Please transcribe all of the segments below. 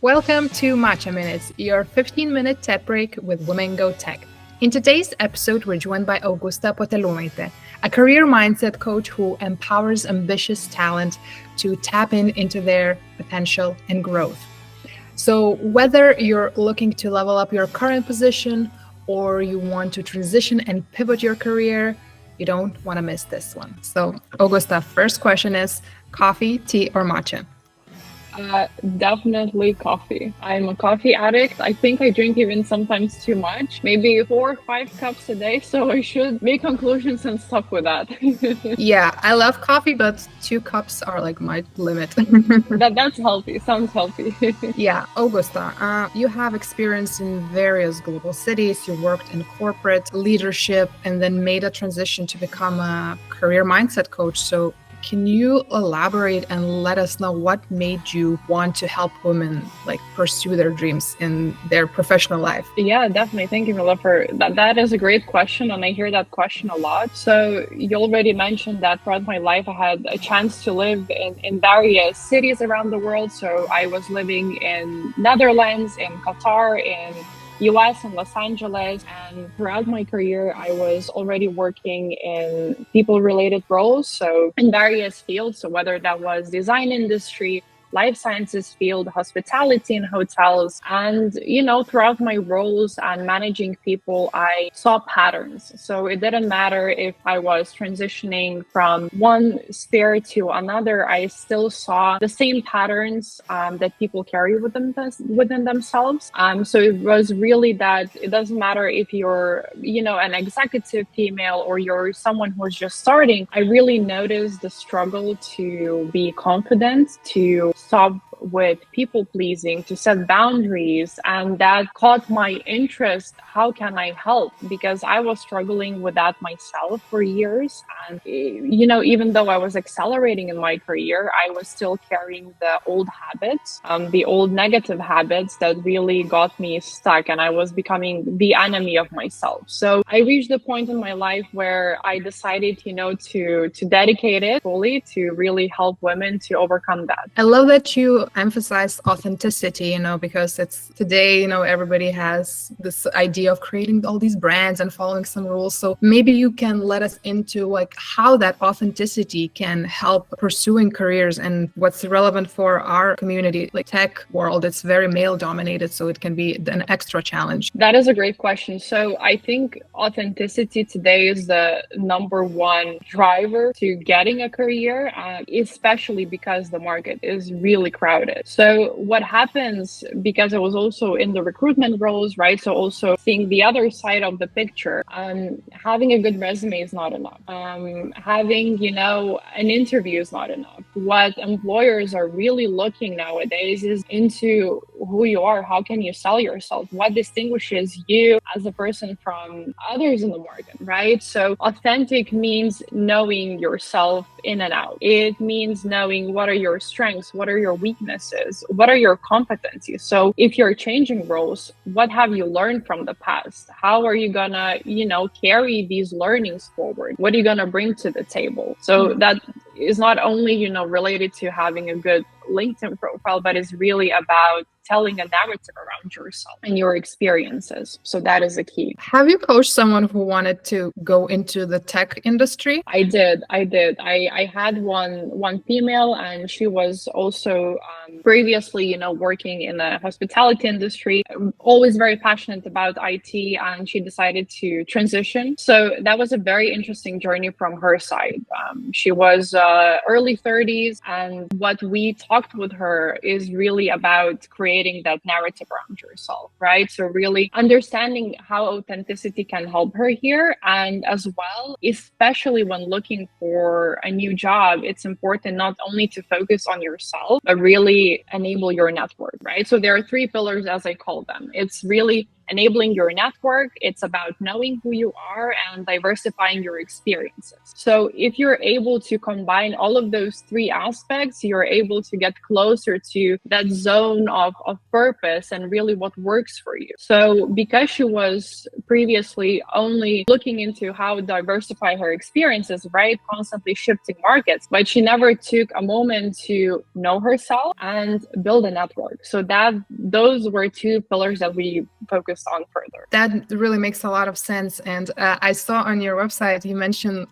Welcome to Matcha Minutes, your 15-minute tech break with Women Go Tech. In today's episode, we're joined by Augusta Poteliunaite, a career mindset coach who empowers ambitious talent to tap into their potential and growth. So whether you're looking to level up your current position or you want to transition and pivot your career, you don't want to miss this one. So Augusta, first question is coffee, tea, or matcha? Definitely coffee. I'm a coffee addict. I think I drink even sometimes too much, maybe 4 or 5 cups a day. So I should make conclusions and stop with that. Yeah, I love coffee, but 2 cups are like my limit. That's healthy. Sounds healthy. Yeah, Augusta, you have experience in various global cities. You worked in corporate leadership and then made a transition to become a career mindset coach. So can you elaborate and let us know what made you want to help women pursue their dreams in their professional life? Yeah, definitely. Thank you, Mila, for that. That is a great question, and I hear that question a lot. So you already mentioned that throughout my life, I had a chance to live in various cities around the world. So I was living in Netherlands, in Qatar, in US and Los Angeles. And throughout my career, I was already working in people related roles. So in various fields. So whether that was design industry, life sciences field, hospitality in hotels. And, throughout my roles and managing people, I saw patterns. So it didn't matter if I was transitioning from one sphere to another, I still saw the same patterns that people carry within themselves. So it was really that it doesn't matter if you're, an executive female or you're someone who's just starting. I really noticed the struggle to be confident, to stop with people pleasing, to set boundaries, and that caught my interest. How can I help? Because I was struggling with that myself for years. And, even though I was accelerating in my career, I was still carrying the old habits, the old negative habits that really got me stuck, and I was becoming the enemy of myself. So I reached the point in my life where I decided, to dedicate it fully to really help women to overcome that. I love that you emphasize authenticity, because it's today, everybody has this idea of creating all these brands and following some rules. So maybe you can let us into how that authenticity can help pursuing careers and what's relevant for our community, tech world. It's very male dominated, so it can be an extra challenge. That is a great question. So I think authenticity today is the number one driver to getting a career, especially because the market is really crowded. So what happens, because I was also in the recruitment roles, right? So also seeing the other side of the picture, having a good resume is not enough. Having, an interview is not enough. What employers are really looking nowadays is into who you are. How can you sell yourself? What distinguishes you as a person from others in the market, right? So authentic means knowing yourself in and out. It means knowing what are your strengths, what are your weaknesses, what are your competencies. So if you're changing roles, what have you learned from the past? How are you gonna, carry these learnings forward? What are you gonna bring to the table? So that is not only, related to having a good LinkedIn profile, but it's really about telling a narrative around yourself and your experiences. So that is a key. Have you coached someone who wanted to go into the tech industry? I did. I had one female, and she was also previously, working in the hospitality industry, always very passionate about IT, and she decided to transition. So that was a very interesting journey from her side. She was early 30s, and what we talked with her is really about creating that narrative around yourself, right? So really understanding how authenticity can help her here. And as well, especially when looking for a new job, it's important not only to focus on yourself, but really enable your network, right? So there are 3 pillars, as I call them. It's really enabling your network. It's about knowing who you are and diversifying your experiences. So if you're able to combine all of those 3 aspects, you're able to get closer to that zone of purpose and really what works for you. So because she was previously only looking into how to diversify her experiences, right? Constantly shifting markets, but she never took a moment to know herself and build a network. So those were two pillars that we focused on further. That really makes a lot of sense. And I saw on your website, you mentioned,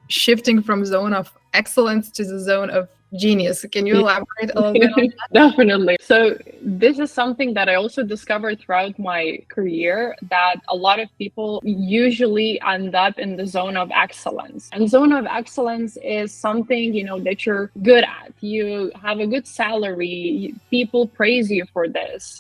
shifting from zone of excellence to the zone of genius. Can you elaborate a little bit on that? Definitely. So this is something that I also discovered throughout my career, that a lot of people usually end up in the zone of excellence. And zone of excellence is something, that you're good at. You have a good salary. People praise you for this.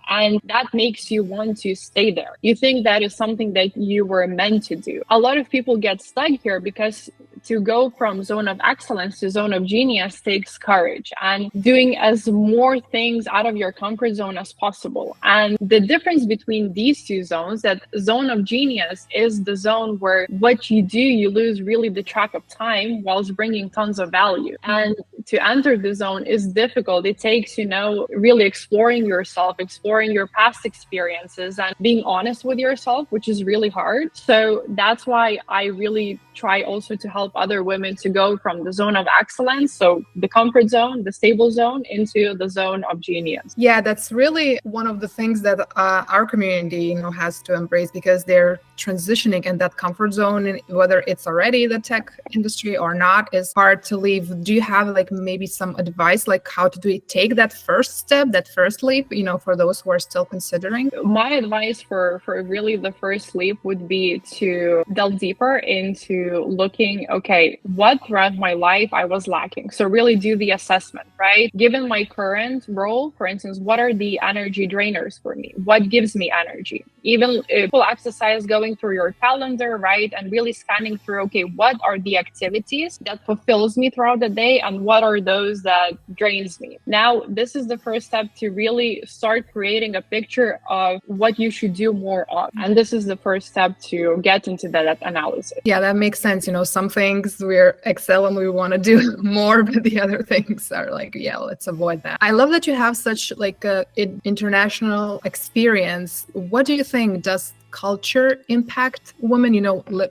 And that makes you want to stay there. You think that is something that you were meant to do. A lot of people get stuck here because to go from zone of excellence to zone of genius takes courage and doing as more things out of your comfort zone as possible. And the difference between these two zones, that zone of genius is the zone where what you do, you lose really the track of time whilst bringing tons of value. And to enter the zone is difficult. It takes, really exploring yourself, exploring your past experiences and being honest with yourself, which is really hard. So that's why I really try also to help other women to go from the zone of excellence, so the comfort zone, the stable zone, into the zone of genius. Yeah, that's really one of the things that our community, has to embrace, because they're transitioning in that comfort zone, and whether it's already the tech industry or not is hard to leave. Do you have maybe some advice, how to take that first step, that first leap, for those who are still considering? My advice for really the first leap would be to delve deeper into looking, okay, what throughout my life I was lacking. So really do the assessment, right? Given my current role, for instance, what are the energy drainers for me? What gives me energy? Even full exercise, going through your calendar, right? And really scanning through, okay, what are the activities that fulfills me throughout the day and what are those that drains me? Now, this is the first step to really start creating a picture of what you should do more of. And this is the first step to get into that analysis. Yeah, that makes sense. Some things we're excel and we want to do more, but the other things are let's avoid that. I love that you have such international experience. What do you think? Does culture impact women?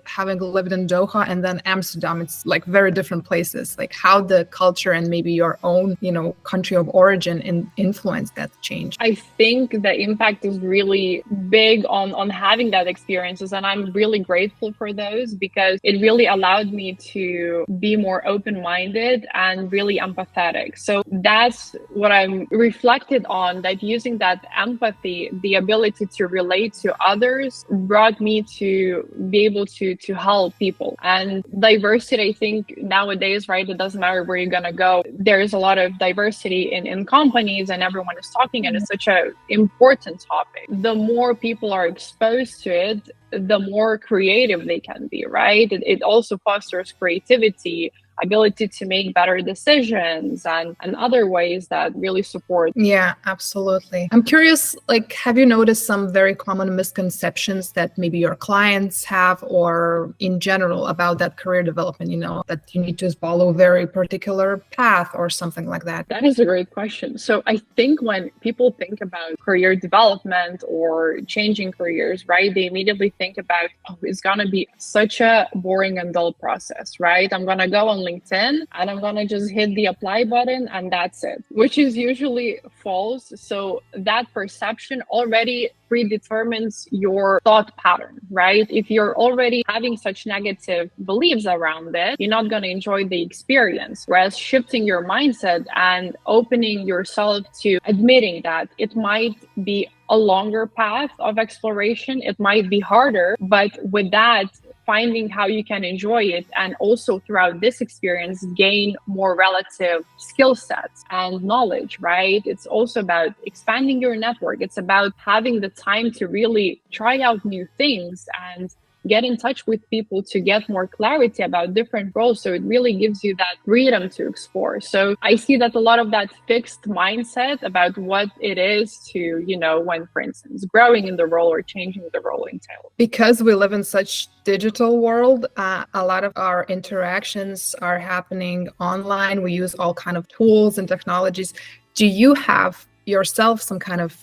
Having lived in Doha and then Amsterdam, it's very different places. How the culture and maybe your own, country of origin influence that change? I think the impact is really big on having that experiences, and I'm really grateful for those because it really allowed me to be more open-minded and really empathetic. So that's what I'm reflected on, that using that empathy, the ability to relate to others, brought me to be able to help people. And diversity, I think nowadays, right, it doesn't matter where you're gonna go, there's a lot of diversity in companies and everyone is talking, and it's such an important topic. The more people are exposed to it, the more creative they can be, right? It also fosters creativity, ability to make better decisions and other ways that really support. Yeah, absolutely. I'm curious, have you noticed some very common misconceptions that maybe your clients have or in general about that career development, that you need to follow a very particular path or something like that? That is a great question. So I think when people think about career development or changing careers, right, they immediately think about, it's going to be such a boring and dull process, right? I'm going to go on LinkedIn and I'm going to just hit the apply button and that's it, which is usually false. So that perception already predetermines your thought pattern, right? If you're already having such negative beliefs around it, you're not going to enjoy the experience. Whereas shifting your mindset and opening yourself to admitting that it might be a longer path of exploration, it might be harder, but with that, finding how you can enjoy it and also throughout this experience gain more relative skill sets and knowledge, right? It's also about expanding your network. It's about having the time to really try out new things and get in touch with people to get more clarity about different roles. So it really gives you that freedom to explore. So I see that a lot of that fixed mindset about what it is to, when, for instance, growing in the role or changing the role entails. Because we live in such digital world, a lot of our interactions are happening online. We use all kind of tools and technologies. Do you have yourself some kind of,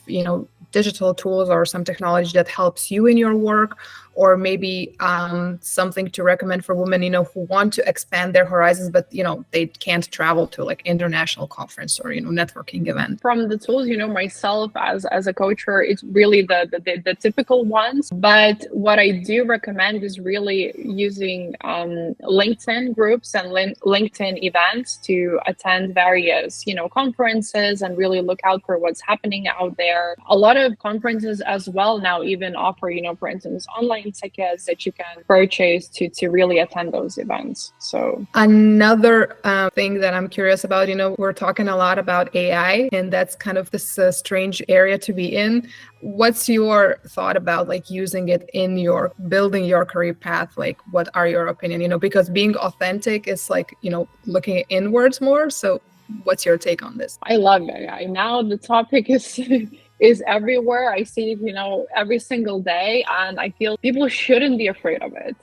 digital tools or some technology that helps you in your work, or maybe something to recommend for women, who want to expand their horizons, but, they can't travel to like international conference or, networking event? From the tools, myself as a coacher, it's really the typical ones. But what I do recommend is really using LinkedIn groups and LinkedIn events to attend various, conferences and really look out for what's happening out there. A lot of conferences as well now even offer, for instance, online tickets that you can purchase to really attend those events. So another thing that I'm curious about, we're talking a lot about AI, and that's kind of this strange area to be in. What's your thought about like using it in your building your career path? Like, what are your opinion? Because being authentic is like, looking inwards more. So what's your take on this? I love AI. Now the topic is is everywhere. I see it, every single day, and I feel people shouldn't be afraid of it.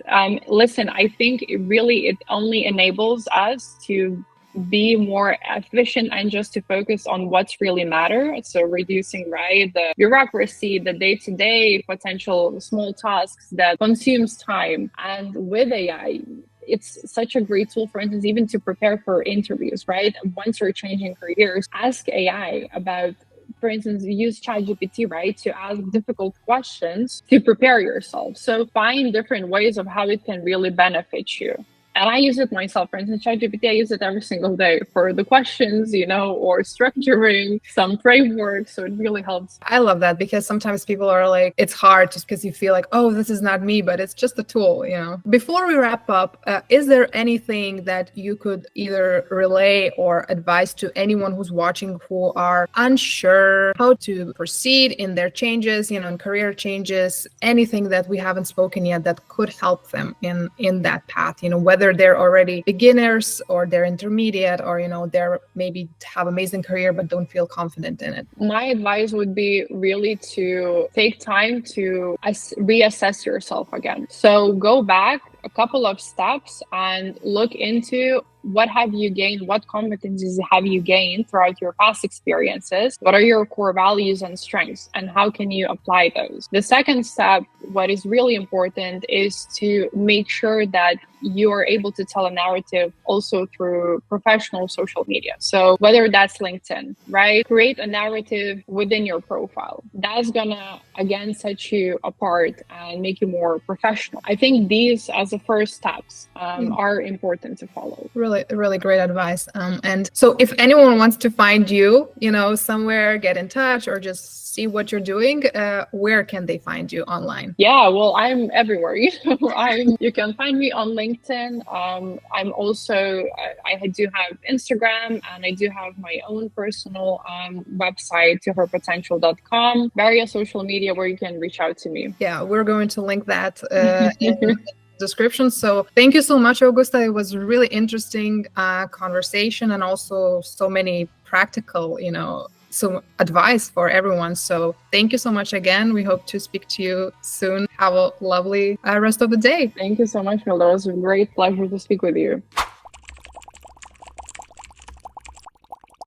Listen, I think it only enables us to be more efficient and just to focus on what's really matter. So reducing, right, the bureaucracy, the day-to-day potential small tasks that consumes time. And with AI, it's such a great tool, for instance, even to prepare for interviews, right? Once you're changing careers, ask AI about, for instance, use ChatGPT, right, to ask difficult questions to prepare yourself. So find different ways of how it can really benefit you. And I use it myself. For instance, ChatGPT, I use it every single day for the questions, or structuring some frameworks. So it really helps. I love that, because sometimes people are like, it's hard just because you feel like, oh, this is not me, but it's just a tool, Before we wrap up, is there anything that you could either relay or advise to anyone who's watching who are unsure how to proceed in their changes, in career changes, anything that we haven't spoken yet that could help them in that path, whether they're already beginners or they're intermediate, or they're maybe have amazing career but don't feel confident in it? My advice would be really to take time to reassess yourself again. So go back a couple of steps and look into what have you gained, what competencies have you gained throughout your past experiences, what are your core values and strengths, and how can you apply those. The second step, what is really important, is to make sure that you are able to tell a narrative also through professional social media. So whether that's LinkedIn, right? Create a narrative within your profile. That's gonna, again, set you apart and make you more professional. I think these, as the first steps, are important to follow. Really, really great advice. And so if anyone wants to find you, somewhere, get in touch or just see what you're doing, where can they find you online? Yeah, well, I'm everywhere. You can find me on LinkedIn. I'm also, I do have Instagram, and I do have my own personal website, toherpotential.com, various social media where you can reach out to me. Yeah, we're going to link that in the description. So thank you so much, Augusta. It was a really interesting conversation, and also so many practical, some advice for everyone. So thank you so much again. We hope to speak to you soon. Have a lovely rest of the day. Thank you so much, Milda. It was a great pleasure to speak with you.